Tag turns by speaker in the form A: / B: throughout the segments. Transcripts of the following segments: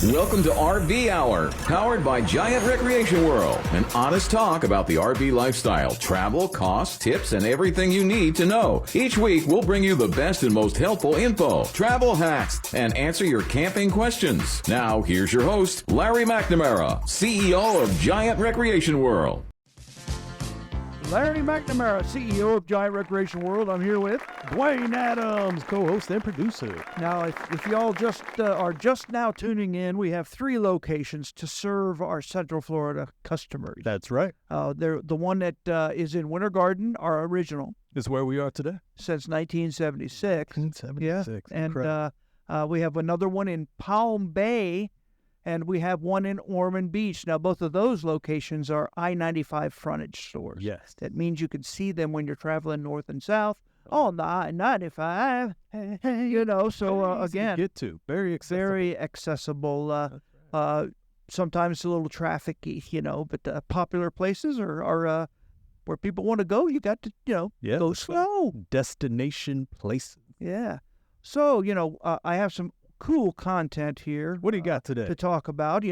A: Welcome to RV Hour, powered by Giant Recreation World. An honest talk about the RV lifestyle, travel, costs, tips, and everything you need to know. Each week, we'll bring you the best and most helpful info, travel hacks, and answer your camping questions. Now, here's your host, Larry McNamara, CEO of Giant Recreation World.
B: Larry McNamara, CEO of Giant Recreation World. I'm here with
C: Dwayne Adams, co-host and producer.
B: Now, if y'all are just now tuning in, we have 3 locations to serve our Central Florida customers.
C: That's right.
B: They're the one that is in Winter Garden, our original,
C: Is where we are today.
B: since 1976.
C: 1976.
B: Yeah, and we have another one in Palm Bay, and we have one in Ormond Beach. Now, both of those locations are I-95 frontage stores.
C: Yes.
B: That means you can see them when you're traveling north and south on the I-95. So again,
C: get to very accessible.
B: very accessible. Sometimes a little trafficy, but popular places are where people want to go. You got to, go slow.
C: Destination places.
B: Yeah. So, I have some cool content here.
C: What do you got today?
B: To talk about?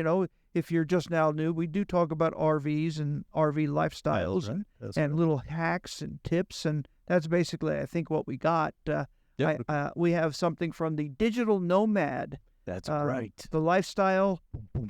B: If you're just now new, we do talk about RVs and RV lifestyles and little hacks and tips, and that's basically, I think, what we got. We have something from the digital Nomad.
C: That's right.
B: The lifestyle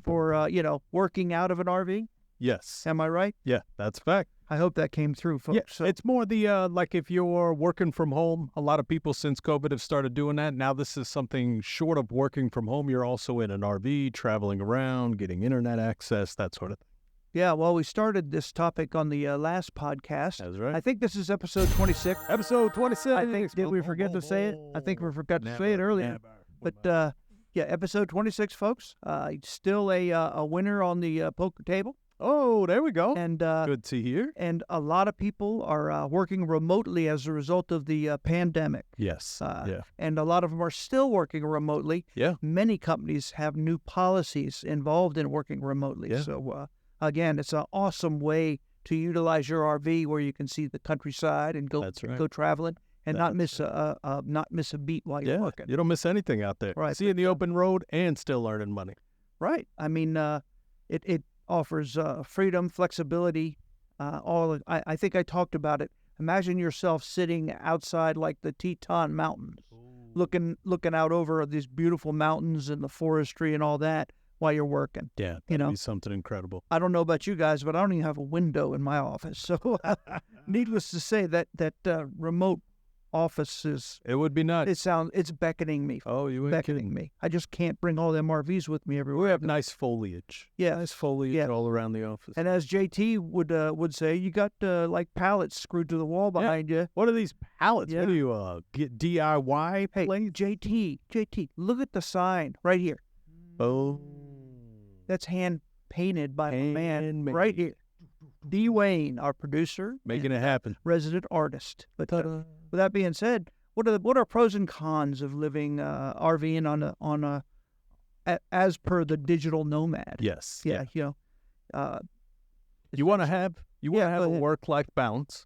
B: for, working out of an RV.
C: Yes.
B: Am I right?
C: Yeah, that's a fact.
B: I hope that came through, folks.
C: Yeah,
B: So,
C: it's more the, like if you're working from home, a lot of people since COVID have started doing that. Now this is something short of working from home. You're also in an RV, traveling around, getting internet access, that sort of thing.
B: yeah, well, we started this topic on the last podcast.
C: That's right.
B: I think this is episode 26.
C: Episode 26.
B: I think, did we forget to say it? I think we forgot to say it earlier. But, episode 26, folks. Still a winner on the poker table.
C: Oh, there we go.
B: And
C: good to hear.
B: And a lot of people are working remotely as a result of the pandemic.
C: Yes.
B: And a lot of them are still working remotely.
C: Yeah.
B: Many companies have new policies involved in working remotely.
C: Yeah.
B: So, again, it's an awesome way to utilize your RV where you can see the countryside and go traveling and not miss a beat while you're working.
C: You don't miss anything out there.
B: Right.
C: Seeing the open road and still earning money.
B: Right. I mean, it offers freedom, flexibility. I think I talked about it. Imagine yourself sitting outside like the Teton Mountains, looking out over these beautiful mountains and the forestry and all that while you're working.
C: Yeah, that'd be something incredible.
B: I don't know about you guys, but I don't even have a window in my office. So, needless to say, that remote office is.
C: It would be nice.
B: It's beckoning me.
C: Oh, you ain't
B: beckoning
C: kidding
B: me. I just can't bring all them RVs with me everywhere.
C: We have nice foliage.
B: Yeah,
C: nice foliage all around the office.
B: And as JT would say, you got like pallets screwed to the wall behind you.
C: What are these pallets?
B: Yeah.
C: What do you get DIY?
B: Hey, JT, look at the sign right here.
C: Oh,
B: that's hand painted by a man
C: Handmade.
B: right here. D. Wayne, our producer,
C: making it happen.
B: resident artist. But with that being said, what are pros and cons of living RVing on as per the digital Nomad?
C: Yes.
B: Yeah.
C: You want to have a work-life balance.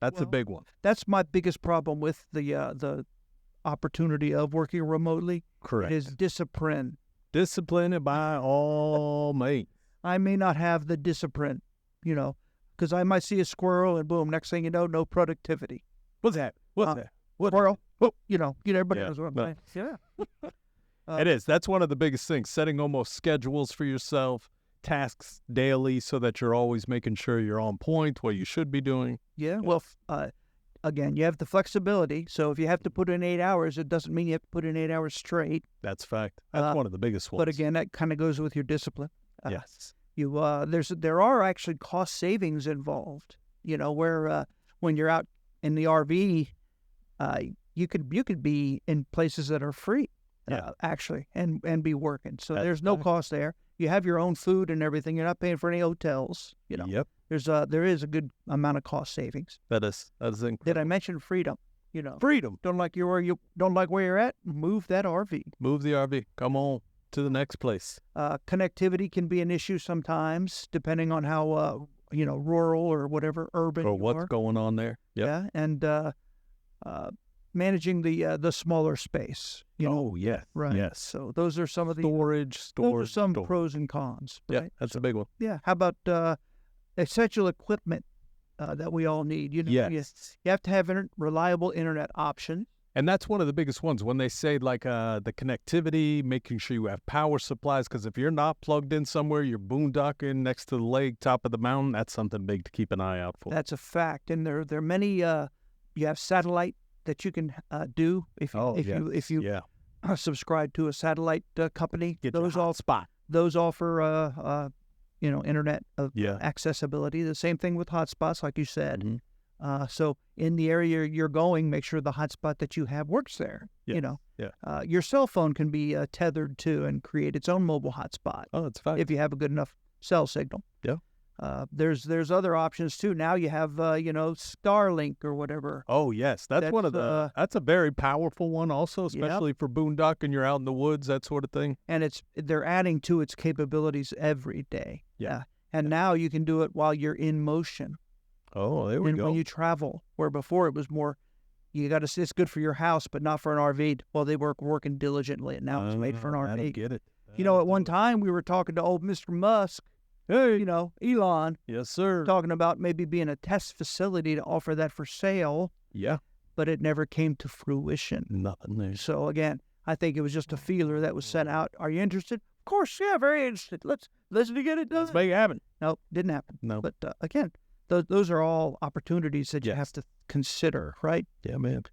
C: That's a
B: Well,
C: big one.
B: That's my biggest problem with the opportunity of working remotely.
C: Correct.
B: It is discipline.
C: Discipline by all means.
B: I may not have the discipline, because I might see a squirrel and boom, next thing you know, no productivity.
C: What's that?
B: Squirrel.
C: Oh.
B: Everybody knows what I'm saying. Yeah.
C: It is. That's one of the biggest things. Setting almost schedules for yourself, tasks daily, so that you're always making sure you're on point, what you should be doing.
B: Yeah. Well, again, you have the flexibility. So if you have to put in 8 hours, it doesn't mean you have to put in 8 hours straight.
C: That's fact. That's one of the biggest ones.
B: But again, that kind of goes with your discipline.
C: Yes.
B: There are actually cost savings involved. Where when you're out in the RV, you could be in places that are free. Actually, and be working. So there's no cost there. You have your own food and everything. You're not paying for any hotels.
C: Yep.
B: There is a good amount of cost savings.
C: That is incredible.
B: Did I mention freedom?
C: Freedom.
B: Don't like where you're at? Move that RV.
C: Move the RV. Come on to the next place.
B: Connectivity can be an issue sometimes, depending on how rural or whatever urban
C: or
B: you
C: what's
B: are.
C: going on there. Yep.
B: Yeah, and managing the smaller space.
C: Oh, yeah.
B: Right.
C: Yes.
B: So those are some of the
C: Storage.
B: those are some
C: storage.
B: pros and cons.
C: Yeah,
B: Right?
C: that's a big one.
B: Yeah. How about essential equipment that we all need? You know, you have to have reliable internet option.
C: And that's one of the biggest ones when they say like the connectivity, making sure you have power supplies. Because if you're not plugged in somewhere, you're boondocking next to the lake, top of the mountain. That's something big to keep an eye out for.
B: That's a fact. And there are many. You have satellite that you can do if you subscribe to a satellite company.
C: Get
B: those
C: your
B: all
C: spot.
B: Those offer internet accessibility. The same thing with hotspots, like you said.
C: Mm-hmm.
B: So in the area you're going, make sure the hotspot that you have works there.
C: Yeah.
B: You know,
C: Yeah.
B: Your cell phone can be tethered to and create its own mobile hotspot.
C: Oh, that's fine.
B: If you have a good enough cell signal.
C: Yeah.
B: There's other options too. Now you have Starlink or whatever.
C: Oh yes, that's one of the. That's a very powerful one, also, especially for boondocking. You're out in the woods, that sort of thing.
B: And they're adding to its capabilities every day.
C: Yeah.
B: And now you can do it while you're in motion.
C: Oh, there we go.
B: When you travel, where before it was more, it's good for your house, but not for an RV. Well, they were working diligently, and now it's made for an RV.
C: I get it.
B: At one time we were talking to old Mr. Musk. Hey, Elon.
C: Yes, sir.
B: Talking about maybe being a test facility to offer that for sale.
C: Yeah.
B: But it never came to fruition.
C: Nothing there.
B: So again, I think it was just a feeler that was sent out. Are you interested? Of course, yeah, very interested. Let's get it done.
C: Let's make it happen.
B: Nope, didn't happen.
C: No.
B: But again, those are all opportunities that you have to consider, right?
C: Yeah, man.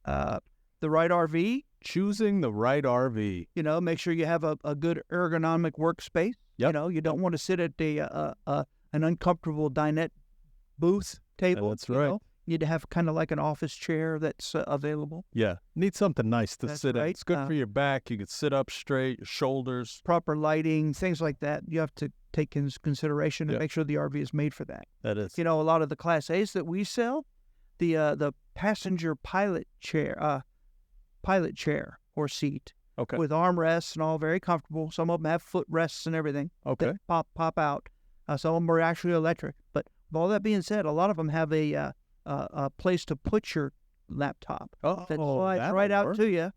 B: The right RV.
C: Choosing the right RV.
B: Make sure you have a good ergonomic workspace.
C: Yep.
B: You don't want to sit at an uncomfortable dinette booth table.
C: That's right.
B: You need to have kind of like an office chair that's available.
C: Yeah. Need something nice to sit in.
B: Right.
C: It's good for your back. You can sit up straight, your shoulders.
B: Proper lighting, things like that. You have to take into consideration and make sure the RV is made for that.
C: That is.
B: A lot of the Class A's that we sell, the passenger pilot chair or seat.
C: Okay.
B: With armrests and all, very comfortable. Some of them have footrests and everything.
C: Okay.
B: That pop out. Some of them are actually electric. But with all that being said, a lot of them have a place to put your laptop that slides right out to you.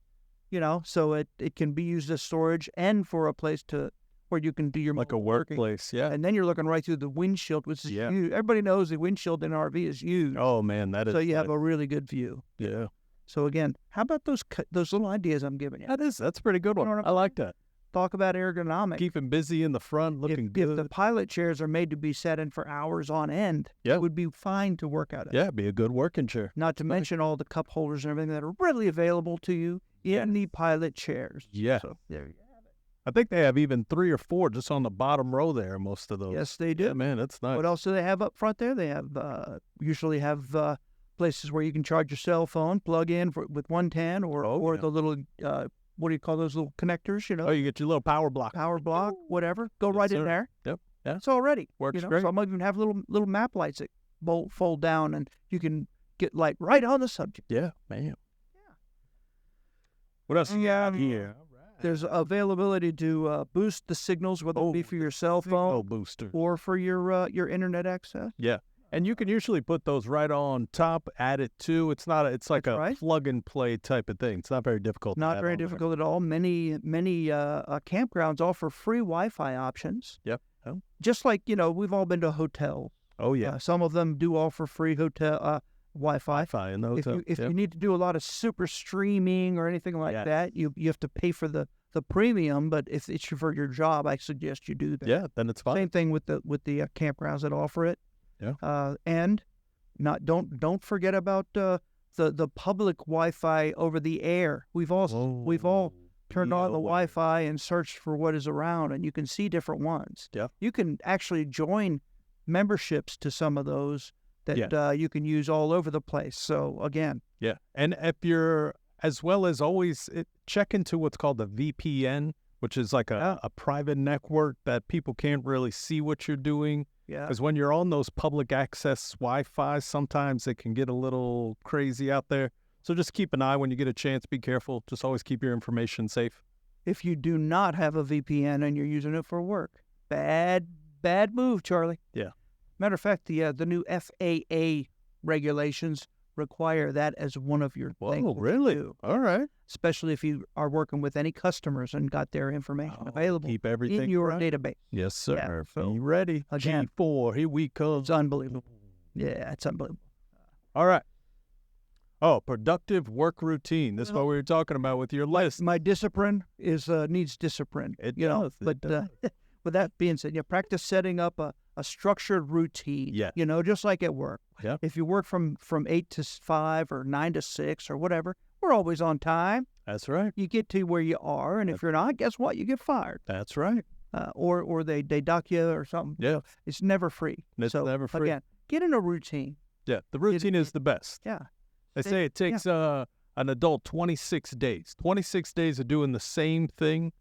B: So it can be used as storage and for a place where you can do your
C: like a workplace. Yeah.
B: And then you're looking right through the windshield, which is huge. Everybody knows the windshield in an RV is huge.
C: Oh man, that is.
B: So you have a really good view.
C: Yeah.
B: So again, how about those little ideas I'm giving you?
C: That's a pretty good one. I like that.
B: Talk about ergonomics.
C: Keeping busy in the front, looking good.
B: If the pilot chairs are made to be sat in for hours on end, it would be fine to work out of.
C: Yeah, be a good working chair.
B: Not to mention all the cup holders and everything that are readily available to you in the pilot chairs.
C: Yeah.
B: So there you have it.
C: I think they have even 3 or 4 just on the bottom row there, most of those.
B: Yes, they do.
C: Yeah, man, that's nice.
B: What else do they have up front there? They have usually have places where you can charge your cell phone, plug in with 110 or the little, what do you call those little connectors,
C: Oh, you get your little power block.
B: Whatever. Go right in there.
C: Yep. Yeah.
B: It's all ready.
C: Works great.
B: Some even have little map lights that fold down and you can get light right on the subject.
C: Yeah, man. Yeah. What else?
B: Yeah.
C: Here.
B: There's availability to boost the signals, whether it be for your cell phone
C: booster
B: or for your internet access.
C: Yeah. And you can usually put those right on top, add it to. It's like a plug and play type of thing. It's not very difficult.
B: Not very difficult at all. Many campgrounds offer free Wi-Fi options.
C: Yep. Oh.
B: Just like we've all been to hotels.
C: Oh yeah.
B: Some of them do offer free hotel Wi-Fi.
C: Wi-Fi in the hotel.
B: If you need to do a lot of super streaming or anything like that, you have to pay for the premium. But if it's for your job, I suggest you do that.
C: Yeah, then it's fine.
B: Same thing with the campgrounds that offer it.
C: Yeah.
B: And don't forget about the public Wi-Fi over the air. We've all turned on the Wi-Fi and searched for what is around, and you can see different ones.
C: Yeah.
B: You can actually join memberships to some of those that you can use all over the place. So again.
C: Yeah. And if you're, as well as always, check into what's called the VPN, which is like a private network that people can't really see what you're doing.
B: Yeah.
C: Because when you're on those public access Wi-Fi, sometimes it can get a little crazy out there. So just keep an eye when you get a chance. Be careful. Just always keep your information safe.
B: If you do not have a VPN and you're using it for work, bad move, Charlie.
C: Yeah.
B: Matter of fact, the new FAA regulations require that as one of your things.
C: Whoa,
B: to
C: really?
B: do,
C: All right.
B: especially if you are working with any customers and got their information available
C: Keep everything
B: in your
C: right.
B: database.
C: Yes, sir.
B: Yeah, so,
C: Be ready.
B: again,
C: G4, here we come.
B: It's unbelievable. Yeah, it's unbelievable.
C: All right. Oh, productive work routine. This is what we were talking about with your list.
B: My discipline is needs discipline.
C: It
B: you know,
C: does, it
B: but
C: does.
B: with that being said, practice setting up a structured routine.
C: Yeah.
B: You know, just like at work.
C: Yeah.
B: If you work from 8 to 5 or 9 to 6 or whatever, we're always on time.
C: That's right.
B: You get to where you are, and if you're not, guess what? You get fired.
C: That's right.
B: Or they dock you or something.
C: Yeah.
B: It's never free.
C: It's
B: so,
C: never free.
B: Again, get in a routine.
C: Yeah. The routine is the best.
B: Yeah.
C: They say it takes an adult 26 days. 26 days of doing the same thing,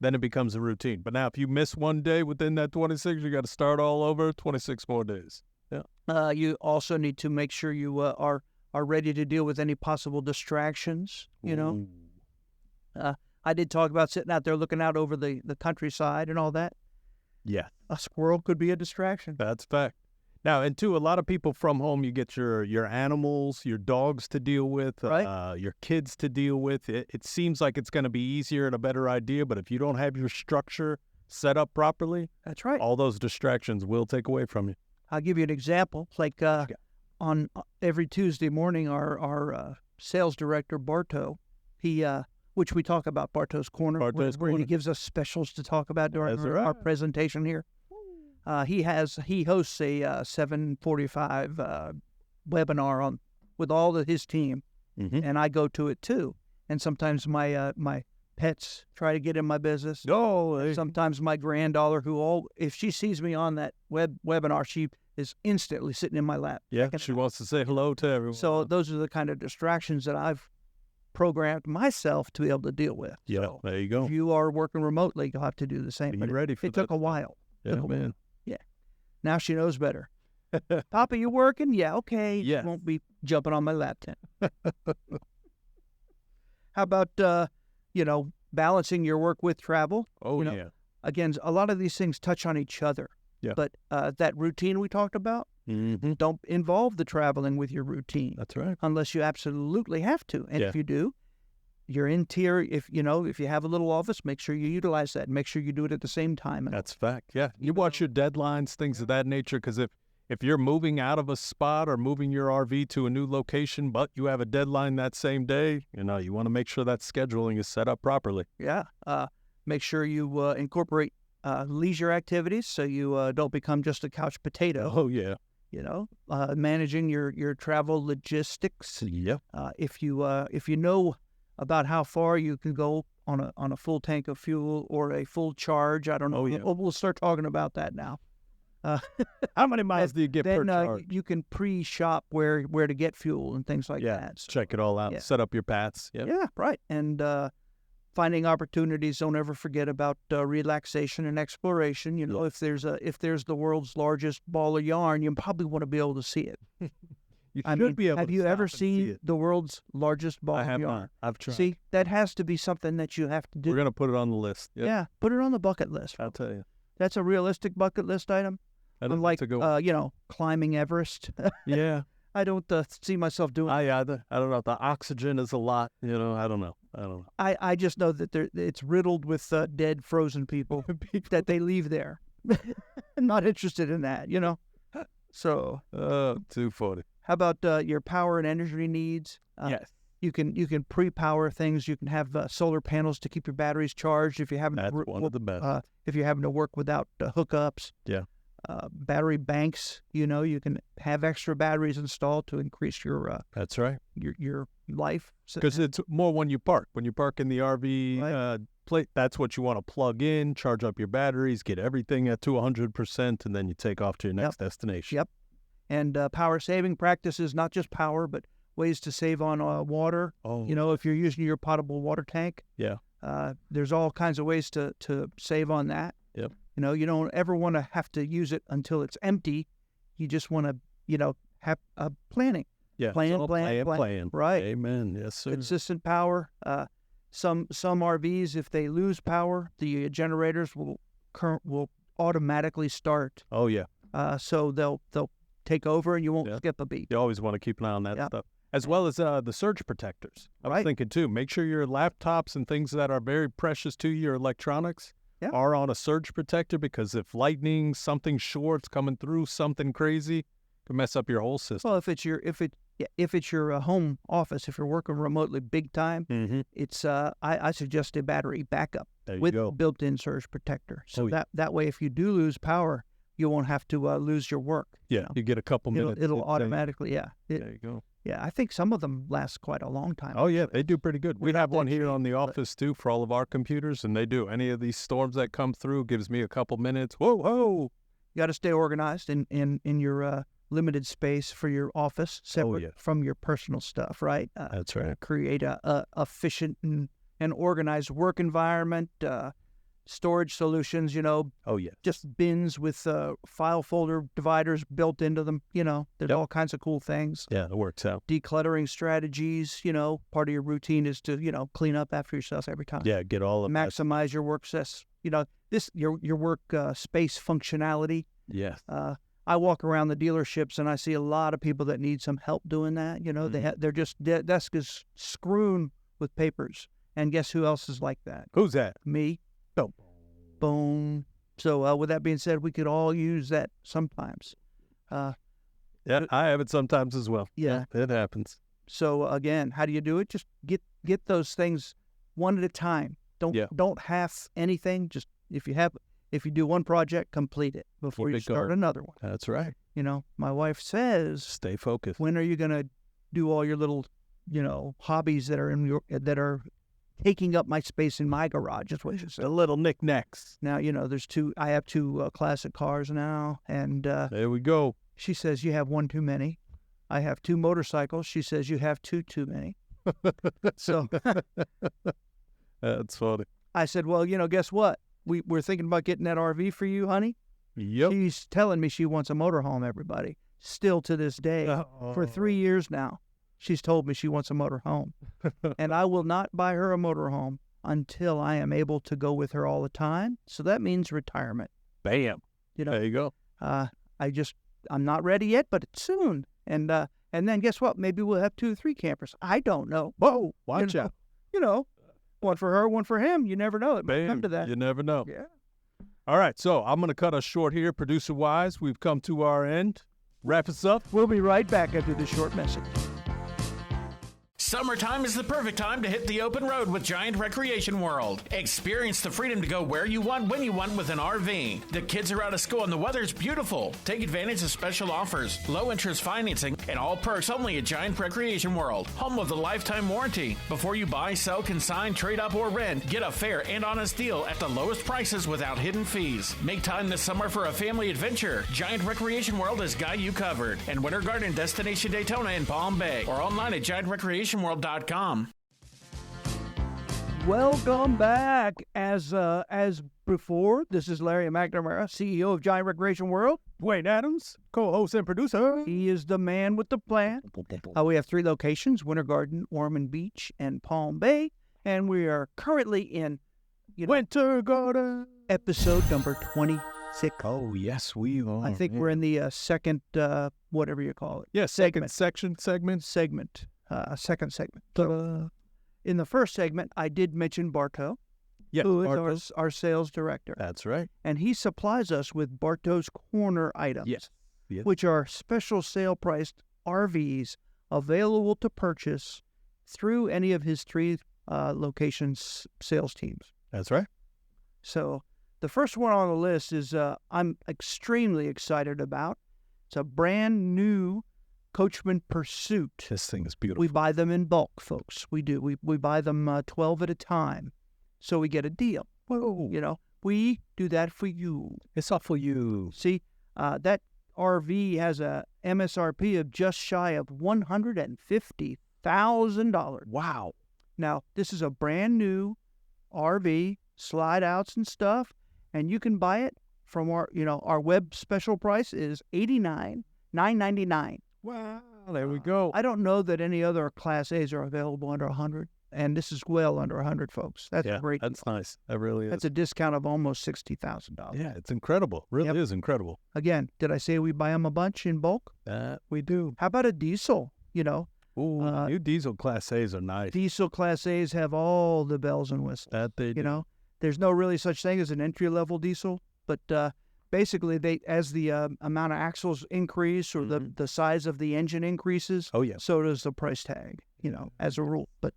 C: then it becomes a routine. But now if you miss one day within that 26, you got to start all over, 26 more days. Yeah.
B: You also need to make sure you are ready to deal with any possible distractions. You know, I did talk about sitting out there looking out over the countryside and all that.
C: Yeah.
B: A squirrel could be a distraction.
C: That's fact. Now, and too, a lot of people from home, you get your animals, your dogs to deal with,
B: Right.
C: your kids to deal with. It seems like it's going to be easier and a better idea, but if you don't have your structure set up properly,
B: That's right.
C: all those distractions will take away from you.
B: I'll give you an example. Like on every Tuesday morning, our sales director Bartow, he which we talk about Bartow's Corner,
C: Bartow's
B: where he
C: Corner.
B: gives us specials to talk about during
C: That's
B: our
C: right.
B: presentation here. He hosts a 7:45 webinar with all of his team, and I go to it too. And sometimes my pets try to get in my business.
C: No,
B: Sometimes my granddaughter, if she sees me on that webinar, she is instantly sitting in my lap.
C: yeah,
B: checking
C: she
B: it out.
C: wants to say hello to everyone.
B: So those are the kind of distractions that I've programmed myself to be able to deal with.
C: yeah,
B: So
C: there you go.
B: if you are working remotely, you'll have to do the same.
C: Be
B: But
C: ready for
B: it took
C: that.
B: a while.
C: Yeah,
B: Took a while.
C: man.
B: Now she knows better. Papa, you working? Yeah, okay.
C: Yes.
B: Won't be jumping on my lap then. How about, balancing your work with travel?
C: Oh,
B: You know,
C: yeah.
B: Again, a lot of these things touch on each other.
C: Yeah.
B: But that routine we talked about,
C: Mm-hmm.
B: don't involve the traveling with your routine
C: That's right.
B: unless you absolutely have to. And
C: Yeah.
B: if you do, your interior, if you have a little office, make sure you utilize that. Make sure you do it at the same time.
C: That's fact. Yeah. You watch your deadlines, things of that nature, because if you're moving out of a spot or moving your RV to a new location, but you have a deadline that same day, you want to make sure that scheduling is set up properly.
B: Yeah. Make sure you incorporate leisure activities so you don't become just a couch potato.
C: Oh, yeah.
B: Managing your travel logistics.
C: Yep.
B: If you know about how far you can go on a full tank of fuel or a full charge, I don't know.
C: Oh, yeah.
B: We'll start talking about that now.
C: How many miles do you get per
B: Then
C: charge?
B: you can pre-shop where to get fuel and things like
C: Yeah.
B: that. So,
C: Check it all out.
B: yeah.
C: Set up your paths. Yep.
B: Yeah, right. And finding opportunities. Don't ever forget about relaxation and exploration. If there's the world's largest ball of yarn, you probably want to be able to see it.
C: You
B: I
C: should
B: mean,
C: be able
B: have
C: to
B: you
C: stop
B: ever
C: and see
B: seen
C: it.
B: the world's largest ball
C: I
B: of
C: have
B: yarn?
C: not. I've tried.
B: See, that has to be something that you have to do.
C: We're going to put it on the list. Yep.
B: Yeah, put it on the bucket list.
C: I'll tell you.
B: That's a realistic bucket list item. Unlike,
C: to go.
B: climbing Everest.
C: Yeah.
B: I don't see myself doing.
C: I either. I don't know. The oxygen is a lot. I don't know.
B: I just know that it's riddled with dead, frozen people that they leave there. I'm not interested in that, So,
C: Oh, 240.
B: how about your power and energy needs?
C: Yes.
B: You can pre-power things. You can have solar panels to keep your batteries charged if you haven't.
C: That's one of the best.
B: If you're having to work without hookups.
C: Yeah.
B: Battery banks. You can have extra batteries installed to increase your
C: That's right.
B: your life.
C: Because it's more when you park. When you park in the RV
B: Right.
C: plate, that's what you want to plug in, charge up your batteries, get everything at 100%, and then you take off to your next destination.
B: Yep. And power saving practices, not just power, but ways to save on water.
C: Oh.
B: If you're using your potable water tank.
C: Yeah.
B: There's all kinds of ways to save on that.
C: Yep.
B: You don't ever want to have to use it until it's empty. You just want to, have planning.
C: Yeah.
B: Plan. Right.
C: Amen. Yes, sir.
B: Consistent power. Some RVs, if they lose power, the generators will automatically start.
C: Oh, yeah.
B: So they'll take over and you won't
C: Yeah.
B: skip a beat.
C: You always want to keep an eye on that
B: Yeah.
C: stuff. As well as the surge protectors. I was
B: Right.
C: thinking, too, make sure your laptops and things that are very precious to you, your electronics,
B: Yeah.
C: are on a surge protector, because if lightning, something short's coming through, something crazy, can mess up your whole system.
B: Well, if it's your home office, if you're working remotely big time,
C: Mm-hmm.
B: it's I suggest a battery backup
C: There you
B: with
C: go.
B: built-in surge protector. So
C: Oh, yeah.
B: that way, if you do lose power, you won't have to lose your work.
C: Yeah, you get a couple minutes.
B: It'll
C: There
B: automatically,
C: you go.
B: yeah. I think some of them last quite a long time.
C: Oh, yeah, they do pretty good. We
B: They're
C: have
B: not
C: one
B: that
C: here
B: cheap,
C: on the
B: but-
C: office, too, for all of our computers, and they do. Any of these storms that come through gives me a couple minutes. Whoa.
B: You got to stay organized in your limited space for your office, separate
C: yeah.
B: from your personal stuff, right?
C: That's right.
B: Create a efficient and organized work environment, storage solutions,
C: Oh, yeah.
B: just bins with file folder dividers built into them. There's
C: Yep.
B: all kinds of cool things.
C: Yeah, it works out.
B: Decluttering strategies, part of your routine is to, clean up after yourself every time.
C: Yeah, get all of that.
B: Maximize your work your work space functionality.
C: Yeah.
B: I walk around the dealerships and I see a lot of people that need some help doing that. Their desk is strewn with papers. And guess who else is like that?
C: Who's that?
B: Me.
C: Oh.
B: Boom. So with that being said, we could all use that sometimes.
C: Yeah, I have it sometimes as well.
B: Yeah.
C: It happens.
B: So again, how do you do it? Just get those things one at a time. Don't half anything. Just if you do one project, complete it before
C: Keep
B: you
C: it
B: start
C: going.
B: another one.
C: That's right.
B: My wife says,
C: Stay focused.
B: when are you gonna do all your little, hobbies that are taking up my space in my garage? Is what she said.
C: The little knickknacks.
B: Now I have two classic cars now, and
C: There we go.
B: she says you have one too many. I have two motorcycles. She says you have two too many. So
C: That's funny.
B: I said, well, guess what? We're thinking about getting that RV for you, honey.
C: Yep.
B: She's telling me she wants a motorhome, everybody. Still to this day, for 3 years now, she's told me she wants a motorhome. And I will not buy her a motorhome until I am able to go with her all the time. So that means retirement.
C: Bam. There you go.
B: I'm not ready yet, but it's soon. And then guess what? Maybe we'll have 2 or 3 campers. I don't know.
C: Whoa, watch out.
B: One for her, one for him. You never know. It might
C: Bam.
B: come to that.
C: You never know.
B: Yeah.
C: All right, so I'm going to cut us short here. Producer-wise, we've come to our end. Wrap us up.
B: We'll be right back after this short message.
D: Summertime is the perfect time to hit the open road with Giant Recreation World. Experience the freedom to go where you want, when you want with an RV. The kids are out of school and the weather's beautiful. Take advantage of special offers, low interest financing, and all perks only at Giant Recreation World, home of the lifetime warranty. Before you buy, sell, consign, trade up, or rent, get a fair and honest deal at the lowest prices without hidden fees. Make time this summer for a family adventure. Giant Recreation World has got you covered. And Winter Garden Destination Daytona in Palm Bay, or online at giantrecreationworld.com.
B: Welcome back. As before, this is Larry McNamara, CEO of Giant Recreation World.
C: Wayne Adams, co-host and producer.
B: He is the man with the plan. We have 3 locations: Winter Garden, Ormond Beach, and Palm Bay. And we are currently in
C: Winter Garden.
B: episode number 26.
C: Oh, yes, we are.
B: I think we're in the second, whatever you call it.
C: Yeah, second segment.
B: Second segment. In the first segment, I did mention Bartow,
C: Yeah,
B: who
C: Bartos.
B: is our sales director.
C: That's right.
B: And he supplies us with Bartow's Corner items,
C: Yes.
B: which are special sale priced RVs available to purchase through any of his 3 locations sales teams.
C: That's right.
B: So the first one on the list is I'm extremely excited about. It's a brand new Coachman Pursuit.
C: This thing is beautiful.
B: We buy them in bulk, folks. We do. We buy them 12 at a time, so we get a deal.
C: Whoa.
B: We do that for you.
C: It's all for you.
B: See, that RV has a MSRP of just shy of $150,000.
C: Wow.
B: Now, this is a brand new RV, slide outs and stuff, and you can buy it from our web special price is $89,999.
C: Wow. There we go.
B: I don't know that any other Class A's are available under 100. and this is well under 100, folks. That's
C: Yeah,
B: great.
C: that's nice. That really is.
B: That's a discount of almost $60,000.
C: Yeah, it's incredible. Really is incredible.
B: Again, did I say we buy them a bunch in bulk?
C: That we do.
B: How about a diesel?
C: Ooh, new diesel Class A's are nice.
B: Diesel Class A's have all the bells and whistles.
C: That they do.
B: There's no really such thing as an entry-level diesel, but basically, as the amount of axles increase or the size of the engine increases, so does the price tag, as a rule. But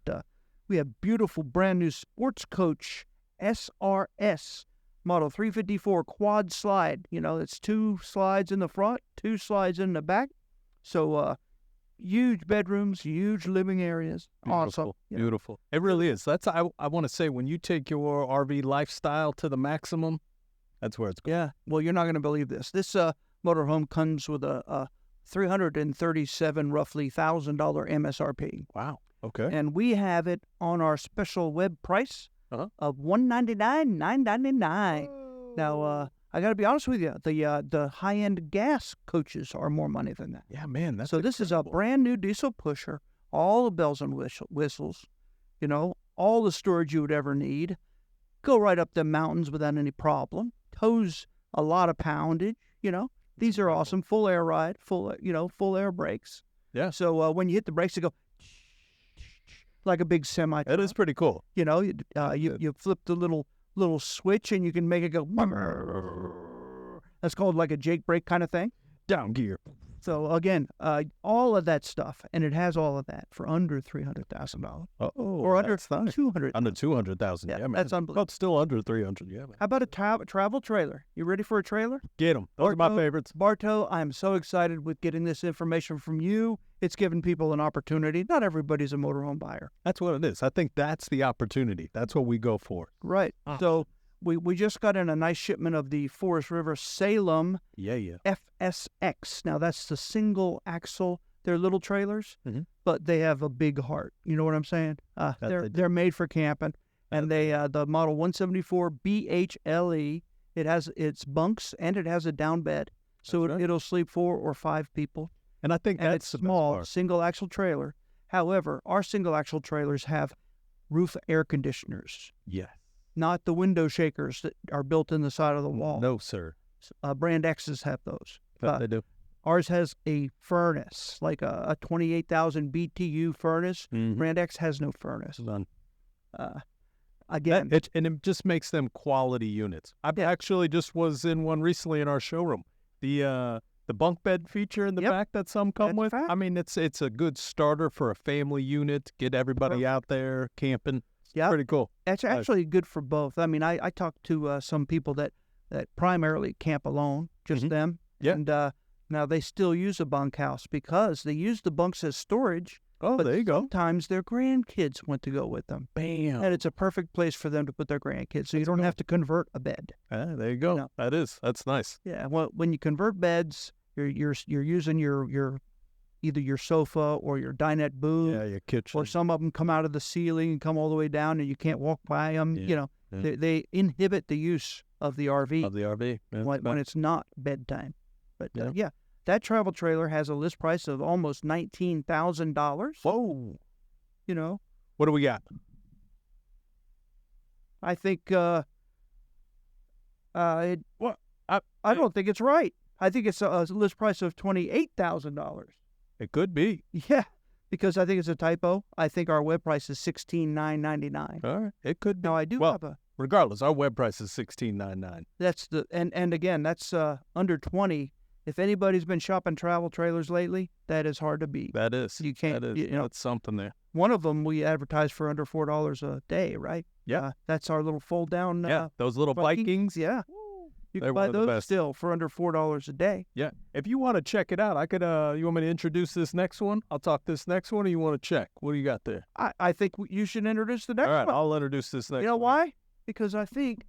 B: we have beautiful brand new Sports Coach SRS model 354 quad slide. It's 2 slides in the front, 2 slides in the back. So huge bedrooms, huge living areas. Awesome.
C: Beautiful. It really is. I want to say, when you take your RV lifestyle to the maximum, that's where it's going.
B: Yeah. Well, you're not going to believe this. This motorhome comes with a $337 roughly $1,000 MSRP.
C: Wow. Okay.
B: And we have it on our special web price of $199,999. Now, I got to be honest with you. The high-end gas coaches are more money than that.
C: Yeah, man. That's
B: so this is a brand new diesel pusher, all the bells and whistles, all the storage you would ever need. Go right up the mountains without any problem. Tows a lot of poundage. These are awesome. Full air ride, full air brakes.
C: Yeah.
B: So when you hit the brakes, they go like a big semi.
C: It is pretty cool.
B: You flip the little switch and you can make it go. That's called like a Jake brake kind of thing.
C: Down gear.
B: So again, all of that stuff, and it has all of that for under $300,000. Or under $200,000.
C: Under $200,000. Yeah, man.
B: That's unbelievable.
C: But still under $300,000. Yeah, man.
B: How about a travel trailer? You ready for a trailer?
C: Get them. Those are my favorites.
B: Bartow, I'm so excited with getting this information from you. It's given people an opportunity. Not everybody's a motorhome buyer.
C: That's what it is. I think that's the opportunity. That's what we go for.
B: Right. So we just got in a nice shipment of the Forest River Salem FSX. Now, that's the single axle. They're little trailers, but they have a big heart. You know what I'm saying? They're made for camping. And the model 174 BHLE, it has its bunks and it has a down bed. So it'll sleep 4 or 5 people.
C: And I think that's
B: it's small, single axle trailer. However, our single axle trailers have roof air conditioners.
C: Yes.
B: Not the window shakers that are built in the side of the wall.
C: No, sir.
B: Brand X's have those.
C: They do.
B: Ours has a furnace, like a 28,000 BTU furnace. Brand X has no furnace.
C: None.
B: Again.
C: And it just makes them quality units. I actually just was in one recently in our showroom. The bunk bed feature in the back that some come with. I mean, it's a good starter for a family unit. Get everybody out there camping.
B: Yeah,
C: pretty cool.
B: It's actually good for both. I mean, I talked to some people that primarily camp alone, just them.
C: Yeah.
B: And now they still use a bunkhouse because they use the bunks as storage.
C: Oh, there you go.
B: Sometimes their grandkids want to go with them.
C: Bam.
B: And it's a perfect place for them to put their grandkids, so you don't have to convert a bed.
C: There you go. That's nice.
B: Yeah. Well, when you convert beds, you're using your either your sofa or your dinette booth.
C: Yeah, your kitchen.
B: Or some of them come out of the ceiling and come all the way down, and you can't walk by them. They inhibit the use of the RV. When it's not bedtime. But that travel trailer has a list price of almost $19,000.
C: Whoa.
B: What
C: do we got?
B: I think I don't think it's right. I think it's a list price of $28,000.
C: It could be.
B: Yeah, because I think it's a typo. I think our web price is $16,999.
C: All right, it could be.
B: Now I do have a.
C: Regardless, our web price is $16,999.
B: That's and again, that's under 20. If anybody's been shopping travel trailers lately, that is hard to beat.
C: That is.
B: You can't.
C: That is. That's something there.
B: One of them we advertise for under $4 a day, right?
C: Yeah.
B: That's our little fold down.
C: Those little Vikings.
B: Yeah. You can buy those still for under $4 a day.
C: Yeah. If you want to check it out, I could. You want me to introduce this next one? I'll talk this next one, or you want to check? What do you got there?
B: I think you should introduce the next one.
C: All right, I'll introduce this next one.
B: You know why? Because I think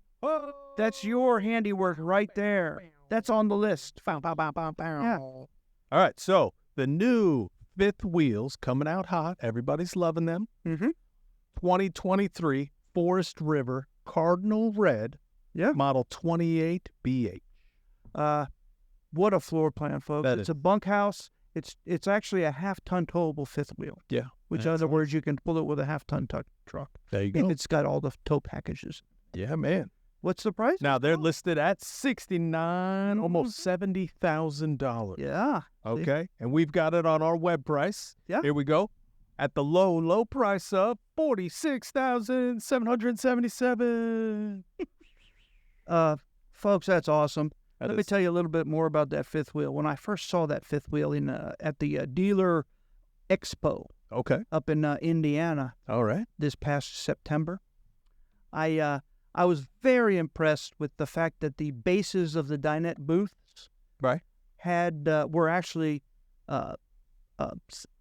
B: that's your handiwork right there. That's on the list. Yeah.
C: All right, so the new fifth wheels coming out hot. Everybody's loving them. 2023 Forest River Cardinal Red.
B: Yeah.
C: Model 28BH.
B: What a floor plan, folks. It's a bunkhouse. It's actually a half-ton towable fifth wheel.
C: Yeah.
B: which in other words, you can pull it with a half-ton truck.
C: There you
B: If
C: go.
B: it's got all the tow packages.
C: Yeah, man.
B: What's the price?
C: Now they're listed at $69, almost $70,000.
B: Yeah.
C: Okay, and we've got it on our web price.
B: Yeah.
C: Here we go. At the low price of $46,777.
B: Folks, that's awesome.
C: That
B: Let me
C: is-
B: tell you a little bit more about that fifth wheel. When I first saw that fifth wheel at the dealer expo
C: Okay.
B: up in Indiana
C: All right.
B: this past September, I was very impressed with the fact that the bases of the dinette booths
C: Right.
B: were actually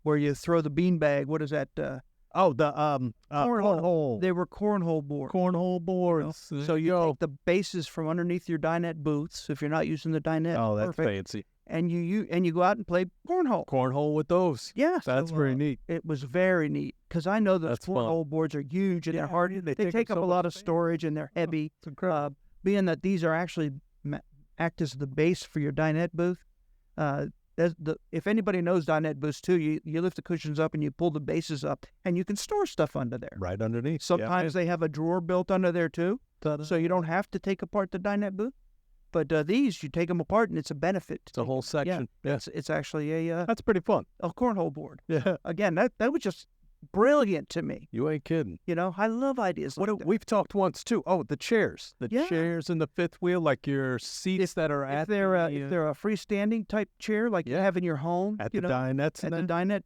B: where you throw the beanbag. What is that?
C: Cornhole.
B: They were cornhole boards.
C: Cornhole boards.
B: So you take the bases from underneath your dinette booths if you're not using the dinette.
C: Oh, that's
B: perfect,
C: fancy.
B: and you go out and play cornhole.
C: Cornhole with those.
B: Yeah,
C: That's very neat.
B: It was very neat because I know those
C: That's fun.
B: cornhole boards are huge and they're hard.
C: Yeah,
B: They
C: take
B: take
C: up
B: up
C: so
B: a lot
C: much
B: of
C: space.
B: storage and they're heavy.
C: It's incredible.
B: Being that these are actually act as the base for your dinette booth. If anybody knows dinette booths too, you lift the cushions up and you pull the bases up and you can store stuff under there.
C: Right underneath.
B: Sometimes they have a drawer built under there too, so you don't have to take apart the dinette booth. But these, you take them apart and it's a benefit.
C: It's a whole section. Yes.
B: It's actually a
C: That's pretty fun.
B: cornhole board.
C: Yeah.
B: Again, that was just brilliant to me.
C: You ain't kidding.
B: You know, I love ideas like that.
C: We've talked once too. Oh, the chairs. The
B: Yeah.
C: chairs in the fifth wheel, like your seats that are
B: If
C: at
B: they're
C: the,
B: if they're a freestanding type chair like you
C: Yeah.
B: have in your home,
C: at
B: you
C: the
B: know,
C: dinettes
B: at
C: and
B: the dinette,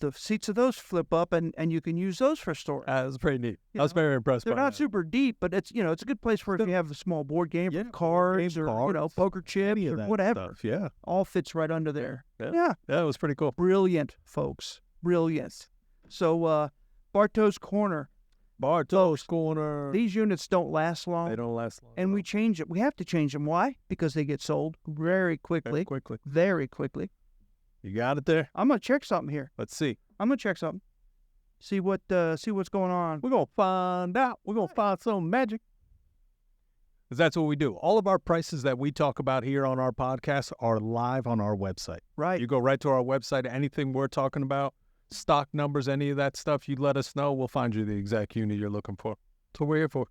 B: the seats of those flip up and you can use those for storage.
C: that was pretty neat.
B: You
C: I was
B: know,
C: very impressed
B: They're
C: by
B: not
C: that.
B: super deep, but it's it's a good place for if you have a small board game,
C: Yeah,
B: for
C: board
B: cards
C: game,
B: or
C: cards,
B: poker chips
C: Any of
B: or
C: that
B: whatever.
C: stuff. Yeah.
B: All fits right under there.
C: Yeah.
B: Yeah,
C: That was pretty cool.
B: brilliant, folks, brilliant. So Bartow's Corner.
C: Bartow's Corner.
B: These units don't last long,
C: They don't last long.
B: and
C: at
B: we
C: all.
B: change it. We have to change them. Why? Because they get sold very quickly.
C: Very quickly.
B: Very quickly.
C: You got it there.
B: I'm gonna check something here.
C: Let's see.
B: I'm gonna check something. See what's going on.
C: We're going to find out. We're going to find some magic. Because that's what we do. All of our prices that we talk about here on our podcast are live on our website.
B: Right.
C: You go right to our website. Anything we're talking about, stock numbers, any of that stuff, you let us know. We'll find you the exact unit you're looking for. That's what we're here for.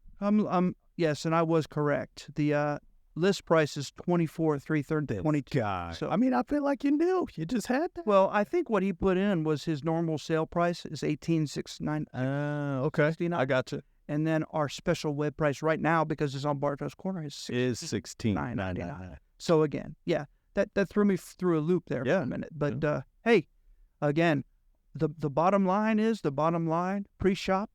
B: Yes, and I was correct. The list price is $24,322.
C: God.
B: So-
C: I mean, I feel like you knew. You just had that.
B: Well, I think what he put in was his normal sale price is $18,699,
C: Okay.
B: 69.
C: I got you.
B: and then our special web price right now because it's on Bartow's Corner is
C: Is
B: $16,999.
C: $16,999.
B: So again, yeah, that threw me through a loop there for
C: Yeah.
B: a minute. But hey, again, the bottom line is the bottom line. Pre-shopped,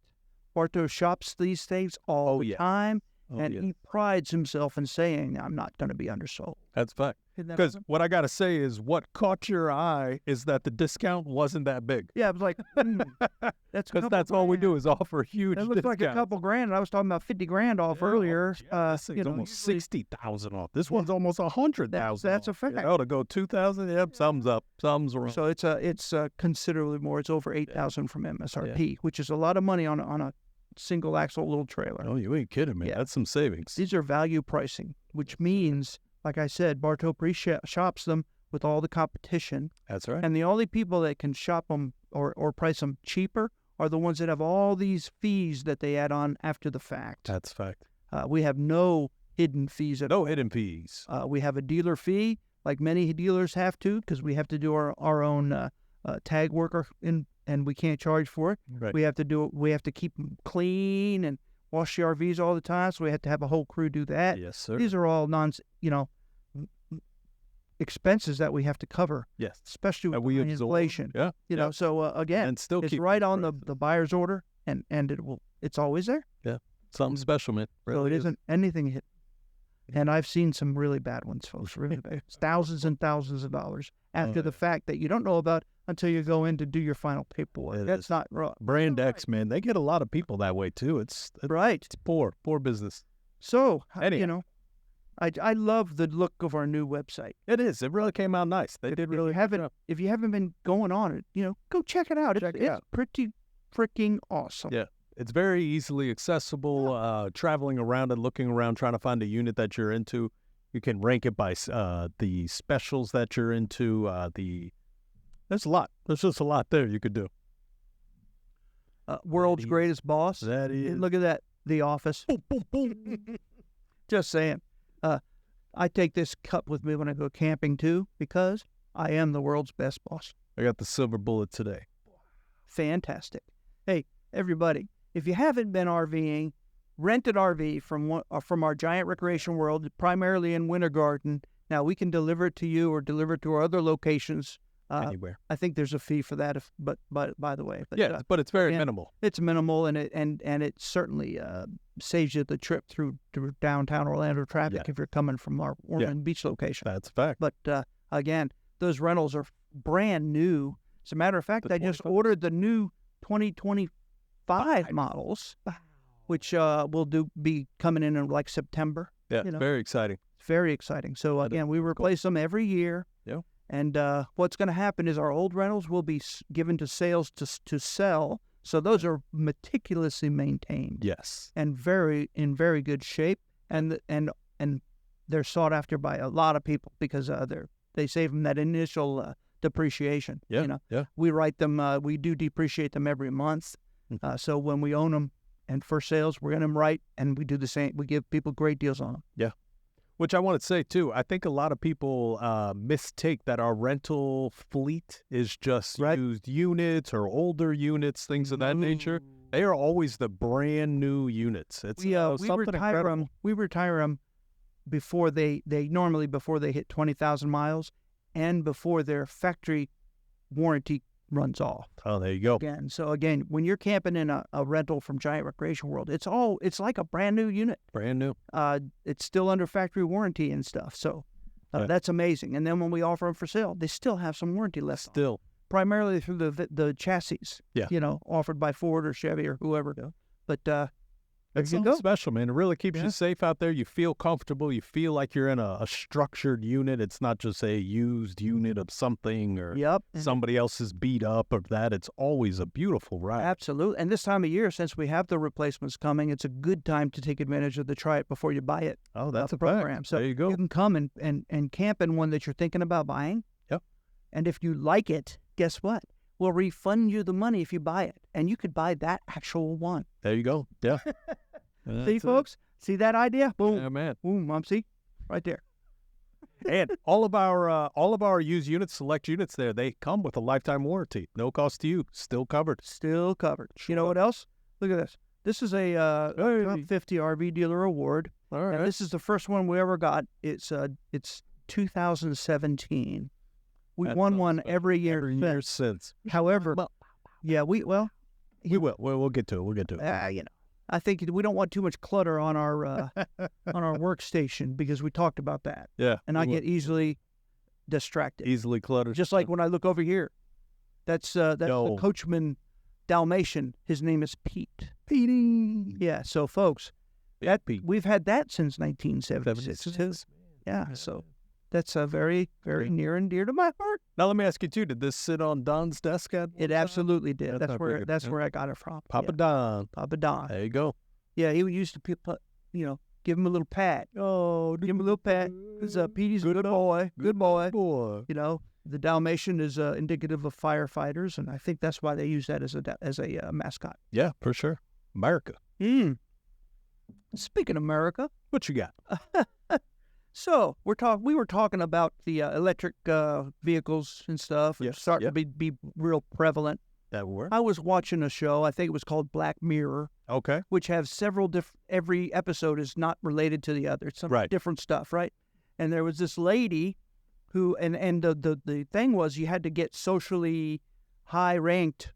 B: Bartow shops these things all the time, and he prides himself in saying, "I'm not going to be undersold."
C: That's fact.
B: Isn't that
C: Because
B: awesome?
C: what I got to say is what caught your eye is that the discount wasn't that big.
B: Yeah, I was like, that's
C: Because that's all we do is offer huge
B: That looks
C: discounts.
B: like a couple grand. And I was talking about 50 grand off earlier.
C: This thing's almost 60,000 off. This one's almost 100,000.
B: That's a
C: off.
B: fact.
C: You know, to go 2,000. Yep, thumbs up, thumbs wrong.
B: So it's considerably more. It's over 8,000 from MSRP, which is a lot of money on a single axle little trailer.
C: Oh, you ain't kidding me.
B: Yeah.
C: That's some savings.
B: These are value pricing, which means, like I said, Bartow shops them with all the competition,
C: That's right.
B: and the only people that can shop them or price them cheaper are the ones that have all these fees that they add on after the fact.
C: That's fact.
B: We have no hidden fees at all.
C: No hidden fees.
B: We have a dealer fee, like many dealers have to, because we have to do our own tag work and we can't charge for it.
C: Right.
B: We have to keep them clean and wash the RVs all the time, so we have to have a whole crew do that.
C: Yes, sir.
B: These are all expenses that we have to cover,
C: Yes.
B: especially
C: That
B: with
C: we
B: high
C: absorb.
B: inflation.
C: Yeah.
B: You know, so again,
C: And still
B: it's
C: keep
B: right
C: the
B: on
C: prices.
B: the buyer's order, and it's always there.
C: Something special, man.
B: So
C: Really
B: it
C: is.
B: isn't anything hidden. And I've seen some really bad ones, folks. Really bad. It's thousands and thousands of dollars after the fact that you don't know about until you go in to do your final paperwork.
C: It
B: That's
C: is.
B: not right.
C: Brand X, man. They get a lot of people that way, too. It's
B: Right.
C: poor business.
B: So,
C: Anyhow.
B: I love the look of our new website.
C: It is. It really came out nice. They did really
B: If you haven't been going on it, go check it out.
C: Check it
B: It's
C: out.
B: pretty freaking awesome.
C: Yeah. It's very easily accessible. Traveling around and looking around, trying to find a unit that you're into. You can rank it by the specials that you're into. There's a lot. There's just a lot there you could do.
B: World's Greatest Boss.
C: That is.
B: Look at that. The Office. Just saying. I take this cup with me when I go camping too, because I am the world's best boss.
C: I got the silver bullet today.
B: Fantastic. Hey, everybody, if you haven't been RVing, rent an RV from our Giant Recreation World, primarily in Winter Garden. Now, we can deliver it to you or deliver it to our other locations.
C: Anywhere.
B: I think there's a fee for that, but by the way. But,
C: but it's very minimal.
B: It's minimal, and it certainly saves you the trip through downtown Orlando traffic if you're coming from our Ormond Beach location.
C: That's a fact.
B: But again, those rentals are brand new. As a matter of fact, I just ordered the new 2025 models, which will be coming in like September.
C: Yeah, very exciting.
B: It's very exciting. So again, we replace them every year.
C: Yeah.
B: And what's going to happen is our old rentals will be given to sales to sell. So those are meticulously maintained.
C: Yes.
B: And in very good shape. And they're sought after by a lot of people because they save them that initial depreciation.
C: Yeah.
B: You know?
C: Yeah.
B: We write them. We do depreciate them every month. So when we own them and for sales, we're in them right, and we do the same. We give people great deals on them.
C: Yeah. Which I want to say, too, I think a lot of people mistake that our rental fleet is just used units or older units, things of that nature. They are always the brand new units. It's
B: we
C: something
B: retire
C: incredible.
B: them. We retire them before they hit 20,000 miles, and before their factory warranty runs off.
C: Oh, there you go.
B: Again, when you're camping in a rental from Giant Recreation World, it's like a brand new unit.
C: Brand new.
B: It's still under factory warranty and stuff. So that's amazing. And then when we offer them for sale, they still have some warranty left.
C: Still.
B: Primarily through the chassis.
C: Yeah.
B: Offered by Ford or Chevy or whoever. Yeah. But
C: it's something special, man. It really keeps you safe out there. You feel comfortable. You feel like you're in a structured unit. It's not just a used unit of something or somebody else's beat up of that. It's always a beautiful ride.
B: Absolutely. And this time of year, since we have the replacements coming, it's a good time to take advantage of the try it before you buy it.
C: Oh, that's a
B: program.
C: fact.
B: So
C: there you go.
B: You can come and camp in one that you're thinking about buying.
C: Yep.
B: And if you like it, guess what? We'll refund you the money if you buy it. And you could buy that actual one.
C: There you go. Yeah.
B: See, folks? See that idea? Boom.
C: Yeah, man.
B: Boom, Mom. See? Right there.
C: And all of our used units, select units there, they come with a lifetime warranty. No cost to you. Still covered.
B: Still covered. You know what else? Look at this. This is a Top 50 RV Dealer Award.
C: All right.
B: And this is the first one we ever got. It's 2017. We won one every year
C: since.
B: However, we will.
C: We'll get to it. We'll get to it.
B: I think we don't want too much clutter on our on our workstation because we talked about that.
C: Yeah.
B: And I get easily distracted.
C: Easily cluttered.
B: Just like when I look over here. That's the Coachman Dalmatian. His name is Pete.
C: Petey.
B: Yeah. So, folks,
C: Pete.
B: We've had that since 1976. Yeah. So that's very, very near and dear to my heart.
C: Now let me ask you too: did this sit on Don's desk at?
B: It absolutely did. That's where I got it from.
C: Papa Don.
B: Papa Don.
C: There you go.
B: Yeah, he used to give him a little pat.
C: Oh,
B: give him a little pat. Because Petey's a good boy. Good boy. The Dalmatian is indicative of firefighters, and I think that's why they use that as a mascot.
C: Yeah, for sure. America.
B: Speaking of America,
C: what you got?
B: So we were talking about the electric vehicles and stuff.
C: Yes,
B: starting to be real prevalent.
C: That were.
B: I was watching a show. I think it was called Black Mirror.
C: Okay.
B: Which have several every episode is not related to the other. It's some different stuff, right? And there was this lady who, and the thing was you had to get socially high ranked,